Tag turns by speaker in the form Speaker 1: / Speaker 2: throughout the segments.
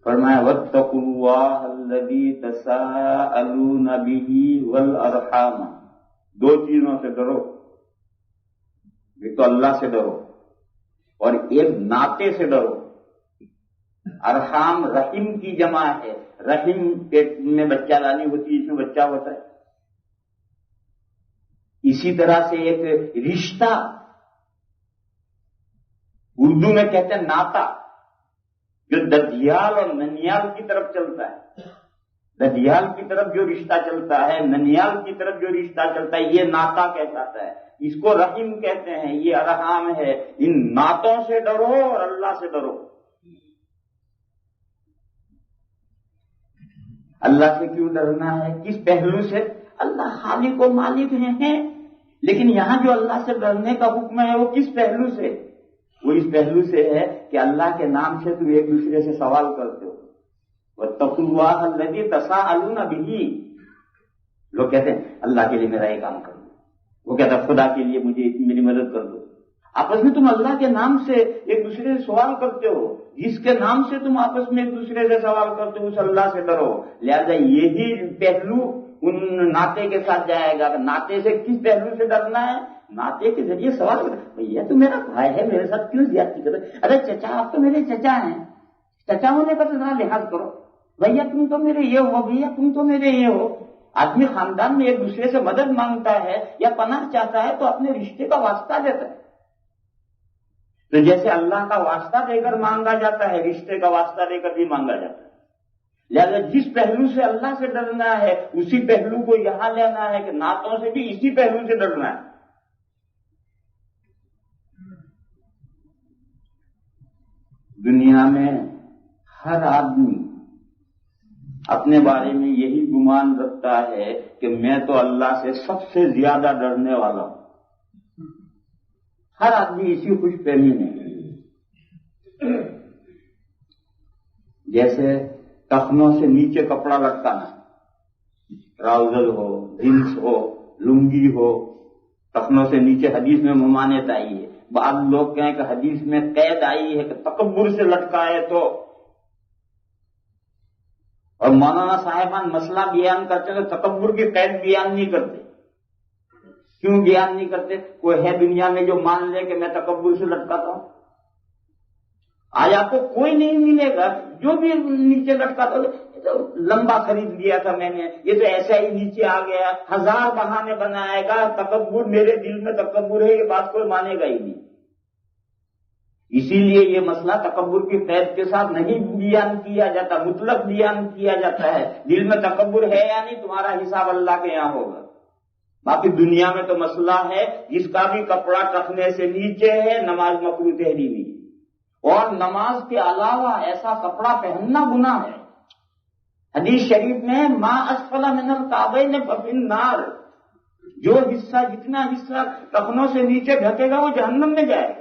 Speaker 1: فرمایا واتقوا اللہ الذی تساءلون بہ والارحام، دو چیزوں سے ڈرو، ایک تو اللہ سے ڈرو اور ایک ناطے سے ڈرو۔ ارحام رحم کی جمع ہے، رحم پیٹ میں بچہ لالی ہوتی ہے، اس میں بچہ ہوتا ہے۔ اسی طرح سے ایک رشتہ، اردو میں کہتے ہیں ناتا، جو ددیال اور ننیال کی طرف چلتا ہے۔ ددیال کی طرف جو رشتہ چلتا ہے، ننیال کی طرف جو رشتہ چلتا ہے، یہ ناتا کہلاتا ہے۔ اس کو رحم کہتے ہیں، یہ ارحام ہے۔ ان ناتوں سے ڈرو اور اللہ سے ڈرو۔ اللہ سے کیوں ڈرنا ہے؟ کس پہلو سے؟ اللہ خالق و مالک ہیں، لیکن یہاں جو اللہ سے ڈرنے کا حکم ہے وہ کس پہلو سے؟ وہ اس پہلو سے ہے کہ اللہ کے نام سے تم ایک دوسرے سے سوال کرتے ہو۔ واتقوا اللہ الذی تساءلون بہ، لوگ کہتے ہیں اللہ کے لیے میرا یہ کام کر دو، وہ کہتا ہے خدا کے لیے مجھے میری مدد کر دو۔ آپس میں تم اللہ کے نام سے ایک دوسرے سے سوال کرتے ہو، جس کے نام سے تم آپس میں ایک دوسرے سے سوال کرتے ہو اس اللہ سے ڈرو۔ لہذا یہی پہلو ان ناطے کے ساتھ جائے گا۔ ناطے سے کس پہلو سے ڈرنا ہے؟ ناطے کے ذریعے سوال کرنا، بھیا تو میرا بھائی ہے، میرے ساتھ کیوں زیادتی کر رہے؟ ارے چچا آپ تو میرے چچا ہیں، چچا ہونے کا تو ذرا لحاظ کرو، بھیا تم تو میرے یہ ہو، بھیا تم تو میرے یہ ہو۔ آدمی خاندان میں ایک دوسرے سے مدد مانگتا ہے یا پناہ چاہتا ہے تو اپنے رشتے کا واسطہ دیتا ہے۔ تو جیسے اللہ کا واسطہ دے کر مانگا جاتا ہے، رشتے کا واسطہ دے کر بھی مانگا جاتا ہے۔ لہذا جس پہلو سے اللہ سے ڈرنا ہے اسی پہلو کو یہاں لینا ہے کہ نعتوں سے بھی اسی پہلو سے ڈرنا ہے۔ دنیا میں ہر آدمی اپنے بارے میں یہی گمان رکھتا ہے کہ میں تو اللہ سے سب سے زیادہ ڈرنے والا ہوں۔ ہر آدمی اسی خوش فہمی میں، جیسے ٹخنوں سے نیچے کپڑا لٹکانا، ٹراؤزر ہو، جینس ہو، لنگی ہو، ٹخنوں سے نیچے حدیث میں ممانعت آئی ہے۔ بعض لوگ کہیں کہ حدیث میں قید آئی ہے کہ تکبر سے لٹکائے تو، اور مولانا صاحبان مسئلہ بیان کرتے تو تکبر کی قید بیان نہیں کرتے۔ کیوں بیان نہیں کرتے؟ کوئی ہے دنیا میں جو مان لے کہ میں تکبر سے لٹکاتا ہوں؟ آج آپ کو کوئی نہیں ملے گا جو بھی نیچے لٹکاتا ہو، لمبا خرید لیا تھا میں نے، یہ تو ایسا ہی نیچے آ گیا، ہزار بہانے بنائے گا، تکبر میرے دل میں تکبر ہے، یہ بات کوئی مانے گا ہی نہیں۔ اسی لیے یہ مسئلہ تکبر کی قید کے ساتھ نہیں بیان کیا جاتا، مطلق بیان کیا جاتا ہے۔ دل میں تکبر ہے یا نہیں، تمہارا حساب اللہ کے یہاں ہوگا۔ باقی دنیا میں تو مسئلہ ہے جس کا بھی کپڑا ٹخنے سے نیچے ہے نماز مکروہ تحریمی، اور نماز کے علاوہ ایسا کپڑا پہننا گناہ ہے۔ حدیث شریف میں ما اسفل من الکعبین ففی النار، جو حصہ جتنا حصہ ٹخنوں سے نیچے ڈھکے گا وہ جہنم میں جائے گا۔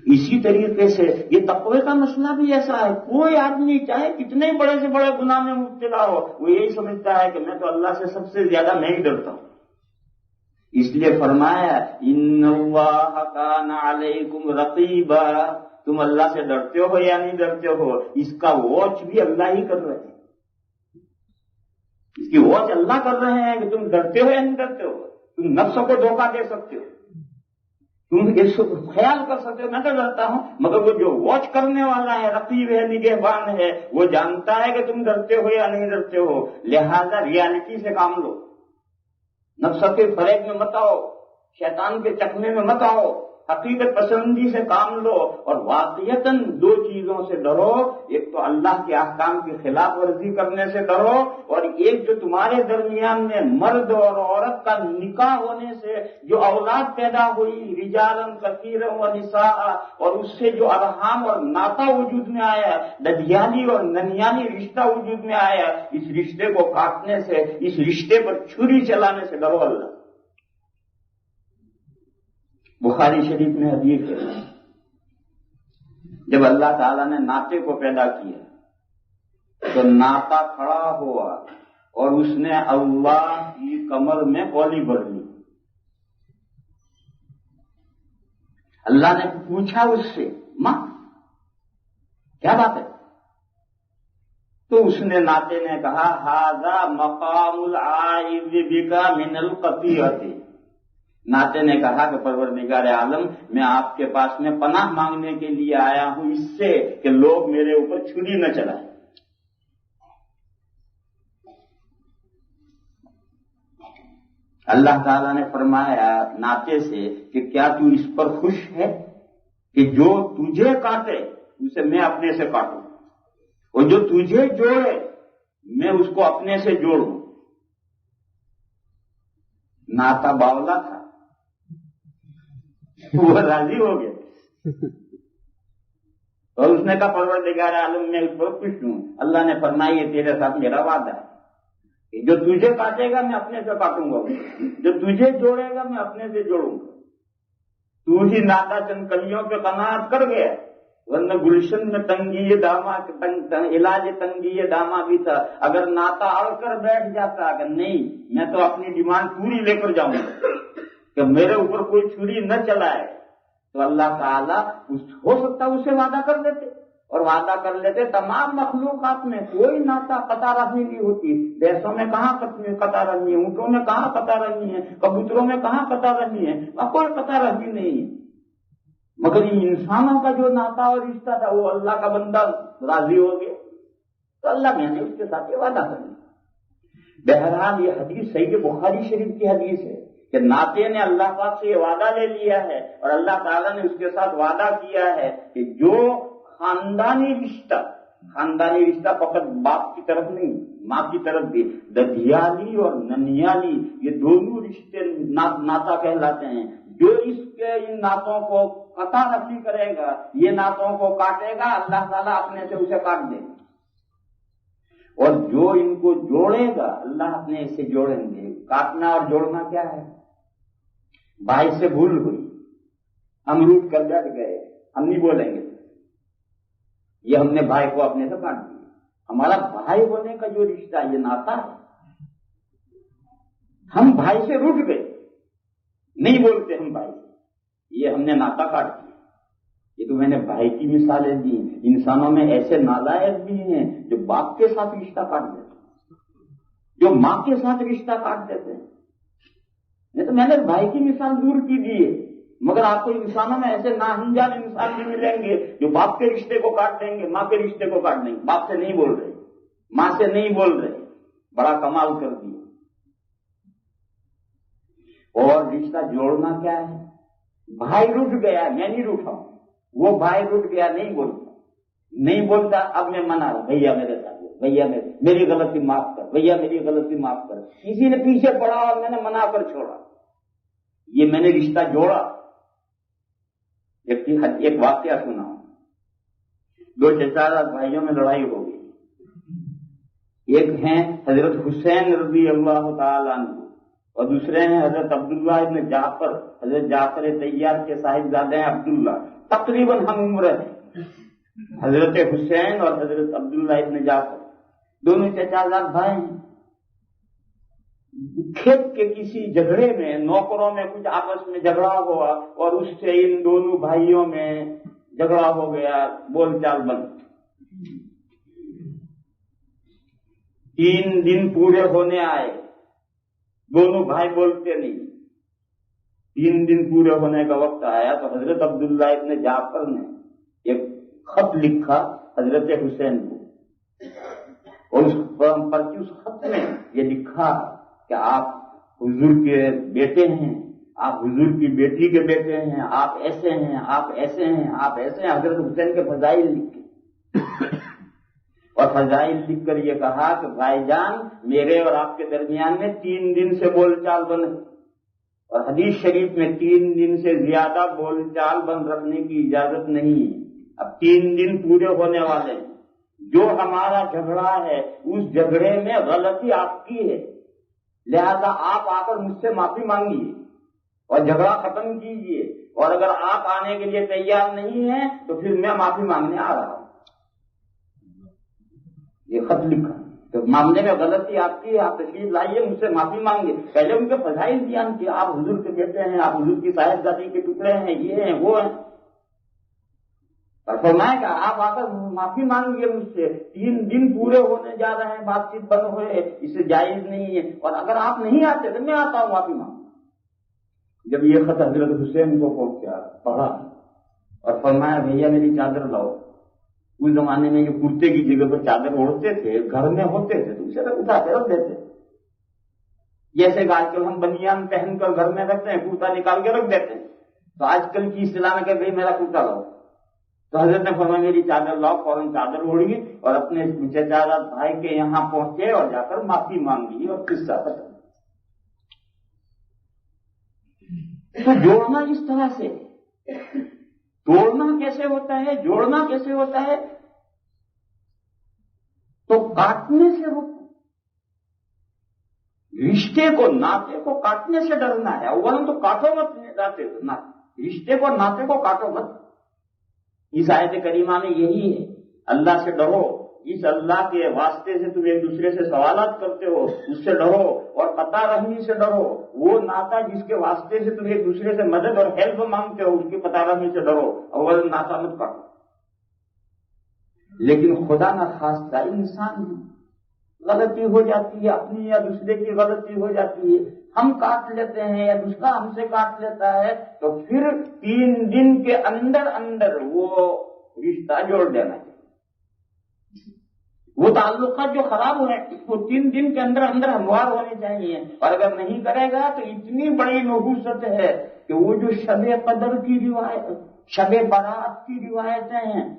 Speaker 1: اسی طریقے سے یہ تقوی کا مسئلہ بھی ایسا ہے، کوئی آدمی چاہے کتنے بڑے سے بڑے گناہ میں مبتلا ہو، وہ یہی سمجھتا ہے کہ میں تو اللہ سے سب سے زیادہ میں ہی ڈرتا ہوں۔ اس لیے فرمایا ان اللہ کان علیکم رقیبا، تم اللہ سے ڈرتے ہو یا نہیں ڈرتے ہو، اس کا واچ بھی اللہ ہی کر رہے ہیں۔ اس کی واچ اللہ کر رہے ہیں کہ تم ڈرتے ہو یا نہیں ڈرتے ہو۔ تم نفس کو دھوکہ دے سکتے ہو، تم اس خیال کر سکتے ہو میں تو ڈرتا ہوں، مگر وہ جو واچ کرنے والا ہے، رقیب ہے، نگہبان ہے، وہ جانتا ہے کہ تم ڈرتے ہو یا نہیں ڈرتے ہو۔ لہذا ریالٹی سے کام لو، نفس کے فریب میں مت آؤ، شیطان کے چکمے میں مت آؤ، حقیقت پسندی سے کام لو، اور واقعتاً دو چیزوں سے ڈرو، ایک تو اللہ کے احکام کی خلاف ورزی کرنے سے ڈرو، اور ایک جو تمہارے درمیان میں مرد اور عورت کا نکاح ہونے سے جو اولاد پیدا ہوئی، رجالاً کثیرا ونساء، اور اس سے جو ارحام اور ناطا وجود میں آیا، ددیانی اور ننیانی رشتہ وجود میں آیا، اس رشتے کو کاٹنے سے، اس رشتے پر چھری چلانے سے ڈرو اللہ۔ بخاری شریف میں حدیث ہے، جب اللہ تعالیٰ نے ناطے کو پیدا کیا تو ناطا کھڑا ہوا اور اس نے اللہ کی کمر میں پولی بھر لی۔ اللہ نے پوچھا اس سے، ماں کیا بات ہے؟ تو اس نے ناطے نے کہا ھذا مقام العائذ بک من القطیعۃ، ناطے نے کہا کہ پروردگار عالم میں آپ کے پاس میں پناہ مانگنے کے لیے آیا ہوں اس سے کہ لوگ میرے اوپر چھری نہ چلائیں۔ اللہ تعالیٰ نے فرمایا ناطے سے کہ کیا تو اس پر خوش ہے کہ جو تجھے کاٹے اسے میں اپنے سے کاٹوں، اور جو تجھے جوڑے میں اس کو اپنے سے جوڑوں۔ ناتا باولا تھا، وہ راضی ہو گیا اور اس نے کہا پروردگار عالم میں اس پر خوش ہوں۔ اللہ نے فرمایا یہ تیرے ساتھ میرا وعدہ ہے، جو تجھے کاٹے گا میں اپنے سے کاٹوں گا، جو تجھے جوڑے گا میں اپنے سے جوڑوں گا۔ تو ہی ناتا چند کلیوں پہ قناعت کر گیا، ورنہ گلشن میں تنگی داما علاج تنگی داما بھی تھا۔ اگر ناتا اڑ کر بیٹھ جاتا کہ نہیں میں تو اپنی ڈیمانڈ پوری لے کر جاؤں گا کہ میرے اوپر کوئی چھری نہ چلائے، تو اللہ تعالیٰ ہو سکتا اسے وعدہ کر دیتے، اور وعدہ کر لیتے تمام مخلوقات میں کوئی ناتا قطع رحمی نہیں ہوتی۔ بھینسوں میں کہاں قطع رحمی ہے، اونٹوں میں کہاں قطع رحمی ہے، کبوتروں میں کہاں قطع رحمی ہے، کوئی قطع رحمی نہیں ہے۔ مگر انسانوں کا جو ناتا اور رشتہ تھا وہ اللہ کا بندہ راضی ہو گیا، تو اللہ میں نے اس کے ساتھ یہ وعدہ کر لیا۔ بہرحال یہ حدیث صحیح بخاری شریف کی حدیث ہے کہ ناطے نے اللہ پاک سے یہ وعدہ لے لیا ہے، اور اللہ تعالیٰ نے اس کے ساتھ وعدہ کیا ہے کہ جو خاندانی رشتہ فقط باپ کی طرف نہیں ماں کی طرف بھی، ددھیالی اور ننیالی یہ دونوں رشتے ناتا کہلاتے ہیں۔ جو اس کے ان ناتوں کو قطع رحمی کرے گا، یہ ناتوں کو کاٹے گا، اللہ تعالیٰ اپنے سے اسے کاٹ دے گا، اور جو ان کو جوڑے گا اللہ اپنے سے جوڑیں گے۔ کاٹنا اور جوڑنا کیا ہے؟ بھائی سے بھول ہوئی، ہم روٹ کر بیٹھ گئے، ہم نہیں بولیں گے، یہ ہم نے بھائی کو اپنے سے کاٹ دیا۔ ہمارا بھائی ہونے کا جو رشتہ یہ ناتا ہے، ہم بھائی سے روٹ گئے، نہیں بولتے ہم بھائی سے، یہ ہم نے ناتا کاٹ دیا۔ یہ تو میں نے بھائی کی مثالیں دی، انسانوں میں ایسے نالائق بھی ہیں جو باپ کے ساتھ رشتہ کاٹ دیتے ہیں، جو ماں کے ساتھ رشتہ کاٹ دیتے ہیں۔ نہیں تو میں نے بھائی کی مثال دور کی دی ہے، مگر آپ کو انسانوں میں ایسے ناہنجار انسان بھی ملیں گے جو باپ کے رشتے کو کاٹ دیں گے، ماں کے رشتے کو کاٹ دیں گے، باپ سے نہیں بول رہے، ماں سے نہیں بول رہے، بڑا کمال کر دیا۔ اور رشتہ جوڑنا کیا ہے؟ بھائی روٹ گیا، میں نہیں روٹا ہوں، وہ بھائی روٹ گیا نہیں بولتا، اب میں منا رہا، بھیا میرے ساتھ، بھیا میری غلطی معاف کر، بھیا میری غلطی معاف کر۔ کسی نے پیچھے پڑا اور میں نے منا کر چھوڑا، یہ میں نے رشتہ جوڑا۔ ایک واقعہ سنا ہوں، دو چچا بھائیوں میں لڑائی ہو گئی، ایک ہیں حضرت حسین رضی اللہ تعالیٰ عنہ اور دوسرے ہیں حضرت عبداللہ ابن جعفر، حضرت جعفر طیار کے صاحبزادے ہیں عبداللہ، تقریباً ہم عمر ہیں، حضرت حسین اور حضرت عبداللہ ابن جعفر دونوں چچا زاد بھائی ہیں۔ کھیت کے کسی جھگڑے میں نوکروں میں کچھ آپس میں جھگڑا ہوا اور اس سے ان دونوں بھائیوں میں جھگڑا ہو گیا، بول چال بند۔ 3 دن پورے ہونے آئے، دونوں بھائی بولتے نہیں۔ 3 دن پورے ہونے کا وقت آیا تو حضرت عبداللہ ابن جعفر نے ایک خط لکھا حضرت حسین کو، اور اس خط میں یہ لکھا کہ آپ حضور کے بیٹے ہیں، آپ حضور کی بیٹی کے بیٹے ہیں، آپ ایسے ہیں، آپ ایسے ہیں، آپ ایسے ہیں۔ حضرت حسین کے فضائل لکھے اور فضائل لکھ کر یہ کہا کہ بھائی جان میرے اور آپ کے درمیان میں 3 دن سے بول چال بند ہے، اور حدیث شریف میں 3 دن سے زیادہ بول چال بند رکھنے کی اجازت نہیں ہے۔ اب 3 دن پورے ہونے والے ہیں، جو ہمارا جھگڑا ہے اس جھگڑے میں غلطی آپ کی ہے، لہذا آپ آ کر مجھ سے معافی مانگیے اور جھگڑا ختم کیجیے، اور اگر آپ آنے کے لیے تیار نہیں ہیں تو پھر میں معافی مانگنے آ رہا ہوں۔ یہ خط لکھا تو معاملے میں غلطی آپ کی ہے، آپ تشریف لائیے، مجھ سے معافی مانگے۔ پہلے ان کے فضائل بیان کیا، آپ حضور کے بیٹے ہیں، آپ حضور کی صاحبزادی کے ٹکڑے ہیں، یہ ہیں وہ ہیں۔ اور فرمایا کہ آپ آ کر معافی مانگیے مجھ سے، 3 دن پورے ہونے جا رہے ہیں بات چیت بند ہوئے، اسے جائز نہیں ہے، اور اگر آپ نہیں آتے تو میں آتا ہوں معافی مانگوں۔ جب یہ خط حضرت حسین کو پہنچا، پڑھا اور فرمایا بھیا میری چادر لاؤ۔ اس زمانے میں یہ کرتے کی جگہ پر چادر اوڑھتے تھے، گھر میں ہوتے تھے تو اسے اٹھا کے رکھ دیتے، جیسے کہ آج کل ہم بنیان پہن کر گھر میں رکھتے ہیں، کرتا نکال کے رکھ دیتے ہیں۔ تو آج کل کی اصطلاح میں کہ بھائی میرا کرتا لاؤ، تو حضرت نے فرمایا میری چادر لاؤ، فوراً چادر اوڑھی اور اپنے چچا بھائی کے یہاں پہنچے اور جا کر معافی مانگی اور قصہ ختم۔ تو جوڑنا اس طرح سے، توڑنا کیسے ہوتا ہے، جوڑنا کیسے ہوتا ہے؟ تو کاٹنے سے روکو، رشتے کو ناطے کو کاٹنے سے ڈرنا ہے۔ اولا تو کاٹو مت رشتے کو ناطے کو کاٹو مت۔ اس آیت کریمہ میں یہی ہے، اللہ سے ڈرو، اس اللہ کے واسطے سے تم ایک دوسرے سے سوالات کرتے ہو اس سے ڈرو، اور قطع رحمی سے ڈرو، وہ ناتا جس کے واسطے سے تم ایک دوسرے سے مدد اور ہیلپ مانگتے ہو اس کی قطع رحمی سے ڈرو، اول ناتا مت کاٹو۔ لیکن خدا نہ خواستہ انسان ہے، غلطی ہو جاتی ہے، اپنی یا دوسرے کی غلطی ہو جاتی ہے، ہم کاٹ لیتے ہیں یا دوسرا ہم سے کاٹ لیتا ہے، تو پھر 3 دن کے اندر اندر وہ رشتہ جوڑ دینا چاہیے۔ وہ تعلقات جو خراب ہوئے وہ 3 دن کے اندر اندر ہموار ہونے چاہیے، اور اگر نہیں کرے گا تو اتنی بڑی نحوست ہے کہ وہ جو شب قدر کی روایت، شب برات کی روایتیں ہیں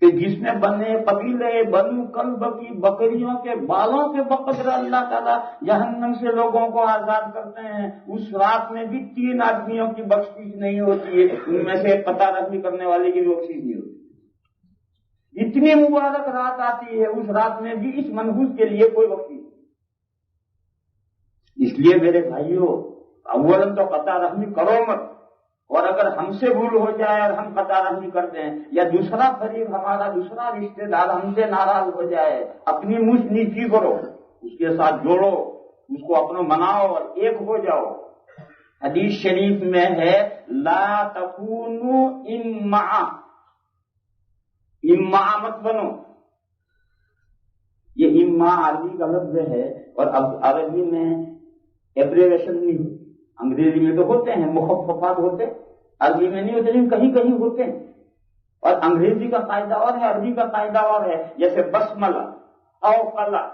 Speaker 1: کہ جس میں بنے قبیلے بنو کلب کی بکریوں کے بالوں کے بقدر اللہ تعالیٰ جہنم سے لوگوں کو آزاد کرتے ہیں، اس رات میں بھی 3 آدمیوں کی بخشش نہیں ہوتی ہے، ان میں سے قطع رحمی کرنے والے کی بھی بخشش نہیں ہوتی۔ اتنی مبارک رات آتی ہے، اس رات میں بھی اس منحوس کے لیے کوئی بخشش نہیں۔ اس لیے میرے بھائیوں، اولاً تو قطع رحمی کرو مت، اور اگر ہم سے بھول ہو جائے اور ہم قطع رحمی کر دیں، یا دوسرا فریق ہمارا دوسرا رشتہ دار ہم سے ناراض ہو جائے، اپنی مجھ نیچی کرو، اس کے ساتھ جوڑو، اس کو اپنا مناؤ اور ایک ہو جاؤ۔ حدیث شریف میں ہے لا تکونوا امعا مت بنو۔ یہ امعا عربی کا لفظ ہے، اور اب عربی میں ایبریویشن نہیں ہوتی، انگریزی میں تو ہوتے ہیں مخففات ہوتے، عربی میں نہیں ہوتے، لیکن کہیں کہیں ہوتے ہیں، اور انگریزی کا قاعدہ اور ہے، عربی کا قاعدہ اور ہے۔ جیسے بسملہ او قلع،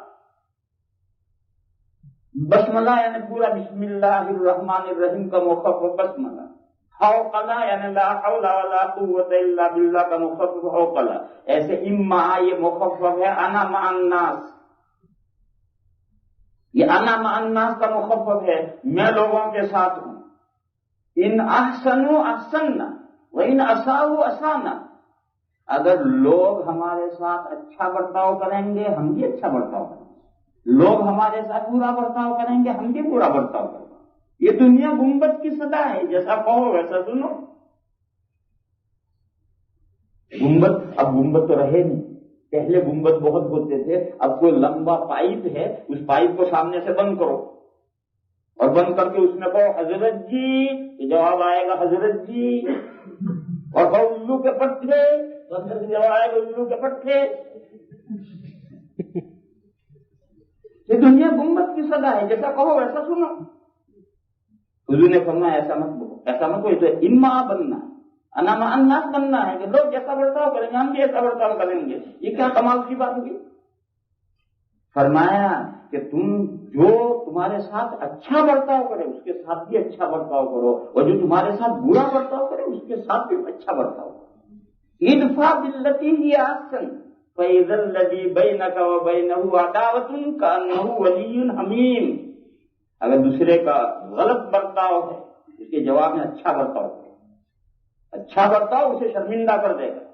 Speaker 1: بسملہ یعنی پورا بسم اللہ الرحمن الرحیم کا مخفف بسملہ، او قلع یعنی لا حول ولا قوت الا باللہ کا مخفف او قلع۔ ایسے اما یہ مخفف ہے انا مع الناس، یہ انا مع الناس کا مخفف ہے، میں لوگوں کے ساتھ ہوں۔ ان احسنوا احسننا وان اساءوا اسانا، اگر لوگ ہمارے ساتھ اچھا برتاؤ کریں گے ہم بھی اچھا برتاؤ کریں گے، لوگ ہمارے ساتھ برا برتاؤ کریں گے ہم بھی برا برتاؤ کریں گے۔ یہ دنیا گنبد کی صدا ہے، جیسا کہو ویسا سنو۔ گنبد، اب گنبد تو رہے نہیں، پہلے گنبد بہت ہوتے تھے، اب کوئی لمبا پائپ ہے، اس پائپ کو سامنے سے بند کرو اور بند کر کے اس میں کہو حضرت جی، تو جواب آئے گا حضرت جی، اور کہو الو کے پٹھے، تو اندر سے جواب آئے گا الو کے پٹھے۔ یہ دنیا گنبد کی صدا ہے، جیسا کہو ویسا سنو۔ حضور نے فرمایا ایسا مت بولو، ایسا مت بولو، تو اما بننا انا مع الناس بننا ہے کہ لوگ جیسا برتاؤ کریں گے ہم بھی ایسا برتاؤ کریں گے۔ یہ کیا کمال کی بات ہوگی؟ فرمایا کہ تم جو تمہارے ساتھ اچھا برتاؤ کرے اس کے ساتھ بھی اچھا برتاؤ کرو، اور جو تمہارے ساتھ برا برتاؤ کرے اس کے ساتھ بھی اچھا برتاؤ کرو۔ ادفع بالتی ہی احسن فاذا الذی بینک وبینہ عداوۃ کانہ ولی حمیم۔ اگر دوسرے کا غلط برتاؤ ہے اس کے جواب میں اچھا برتاؤ کرو، اچھا برتاؤ اسے شرمندہ کر دے گا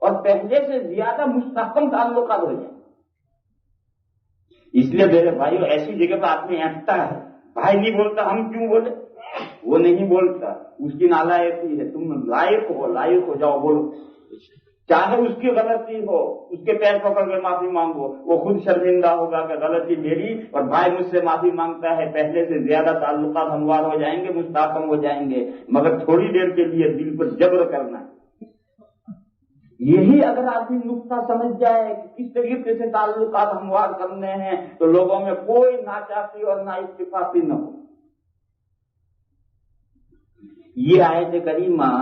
Speaker 1: اور پہلے سے زیادہ مستحکم تعلقات ہو جائیں۔ اس لیے میرے بھائی ایسی جگہ پہ آدمی اینٹتا ہے، بھائی نہیں بولتا ہم کیوں بولے، وہ نہیں بولتا، اس کی نالائقی ہے، تم لائق ہو جاؤ، بولو، چاہے اس کی غلطی ہو، اس کے پیر پکڑ کے معافی مانگو، وہ خود شرمندہ ہوگا کہ غلطی میری اور بھائی مجھ سے معافی مانگتا ہے، پہلے سے زیادہ تعلقات ہموار ہو جائیں گے، مستحکم ہو جائیں گے، مگر تھوڑی دیر کے لیے دل پر جبر کرنا ہے۔ یہی اگر آدمی نقطہ سمجھ جائے کہ کس طریقے سے تعلقات ہموار کرنے ہیں تو لوگوں میں کوئی ناچاقی اور نا اتفاقی نہ ہو۔ یہ آیت کریمہ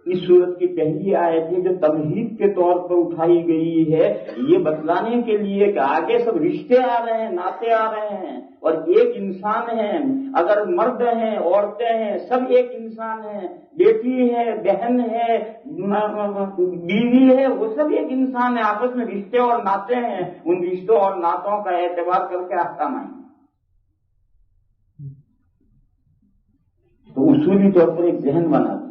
Speaker 1: اس صورت کی پہلی آیت ہے جو تمہید کے طور پر اٹھائی گئی ہے، یہ بتلانے کے لیے کہ آگے سب رشتے آ رہے ہیں، ناطے آ رہے ہیں، اور ایک انسان ہے۔ اگر مرد ہیں، عورتیں ہیں، سب ایک انسان ہیں، بیٹی ہے، بہن ہے، بیوی ہے، وہ سب ایک انسان ہے، آپس میں رشتے اور ناطے ہیں، ان رشتوں اور ناطوں کا اعتبار کر کے احکام آئیں۔ تو اصولی طور پر ایک ذہن بنا دیا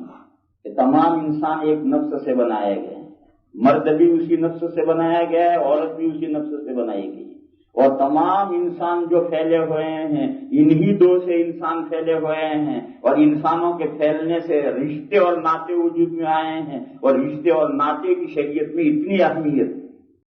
Speaker 1: کہ تمام انسان ایک نفس سے بنائے گئے ہیں، مرد بھی اسی نفس سے بنایا گیا ہے، عورت بھی اسی نفس سے بنائی گئی ہے، اور تمام انسان جو پھیلے ہوئے ہیں انہی دو سے انسان پھیلے ہوئے ہیں، اور انسانوں کے پھیلنے سے رشتے اور ناطے وجود میں آئے ہیں، اور رشتے اور ناطے کی شریعت میں اتنی اہمیت